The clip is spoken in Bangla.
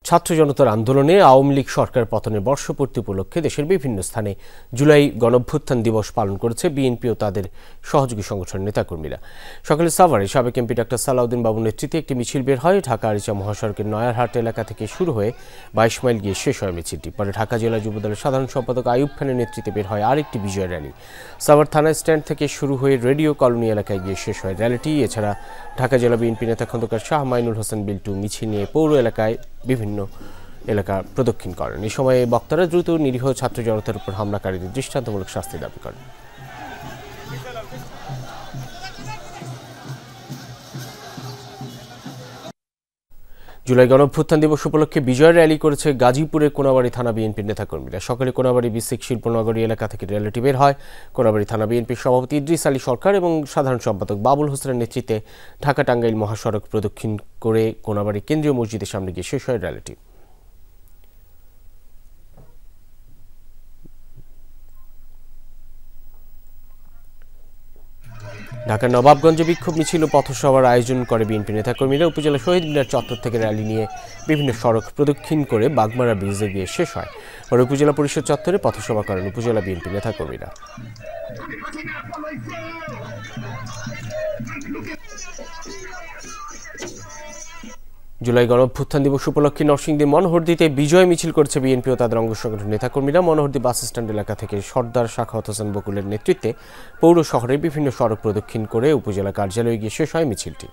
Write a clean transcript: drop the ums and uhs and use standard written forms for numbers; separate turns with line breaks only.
ছাত্র জনতার আন্দোলনে আওয়ামী লীগ সরকার পতনের বর্ষপূর্তি উপলক্ষে দেশের বিভিন্ন স্থানে জুলাই গণঅভ্যুত্থান দিবস পালন করেছে বিএনপি ও তাদের সহযোগী সংগঠনের নেতাকর্মীরা। সকালে সাভারে সাবেক এমপি ডক্টর সালাউদ্দিন বাবুর নেতৃত্বে একটি মিছিল বের হয়। ঢাকা আরিচা মহাসড়কের নয়ারহাট এলাকা থেকে শুরু হয়ে 22 মাইল গিয়ে শেষ হয় মিছিলটি। পরে ঢাকা জেলা যুবদলের সাধারণ সম্পাদক আইয়ুব খানের নেতৃত্বে বের হয় আরেকটি বিজয় র্যালি। সাভার থানা স্ট্যান্ড থেকে শুরু হয়ে রেডিও কলোনি এলাকায় গিয়ে শেষ হয় র্যালিটি। এছাড়া ঢাকা জেলা বিএনপি নেতা খন্দকার শাহ মাইনুল হোসেন বিল্টু মিছিল নিয়ে পৌর এলাকায় বিভিন্ন এলাকা প্রদক্ষিণ করেন। এই সময়ে বক্তারা দ্রুত নিরীহ ছাত্র জনতার উপর হামলাকারীদের দৃষ্টান্তমূলক শাস্তি দাবি করেন। জুলাই গণঅভ্যুত্থান দিবস উপলক্ষে বিজয় র্যালি করেছে গাজীপুরের কোনাবাড়ী থানা বিএনপির নেতাকর্মীরা। সকালে কোনাবাড়ী বিসিক শিল্পনগরী এলাকা থেকে র্যালিটি বের হয়। কোনাবাড়ী থানা বিএনপির সভাপতি ইদ্রিস আলী সরকার এবং সাধারণ সম্পাদক বাবুল হোসেনের নেতৃত্বে ঢাকা টাঙ্গাইল মহাসড়ক প্রদক্ষিণ করে কোনাবাড়ী কেন্দ্রীয় মসজিদের সামনে গিয়ে শেষ হয় র্যালিটি। ঢাকার নবাবগঞ্জে বিক্ষোভ মিছিল ও পথসভার আয়োজন করে বিএনপি নেতাকর্মীরা। উপজেলা শহীদ মিনার চত্বর থেকে র্যালি নিয়ে বিভিন্ন সড়ক প্রদক্ষিণ করে বাগমারা ব্রিজে গিয়ে শেষ হয়। পরে উপজেলা পরিষদ চত্বরে পথসভা করেন উপজেলা বিএনপি নেতাকর্মীরা। জুলাই গণঅভ্যুত্থান দিবস উপলক্ষে নরসিংদী মনোহরদীতে বিজয় মিছিল করছে বিএনপি ও তাদের অঙ্গ সংগঠনের নেতাকর্মীরা। মনোহরদী বাস স্ট্যান্ড এলাকা থেকে সর্দার সাখাওয়াত হোসেন বকুলের নেতৃত্বে পৌর শহরে বিভিন্ন সড়ক প্রদক্ষিণ করে উপজেলা কার্যালয়ে গিয়ে শেষ হয় মিছিলটি।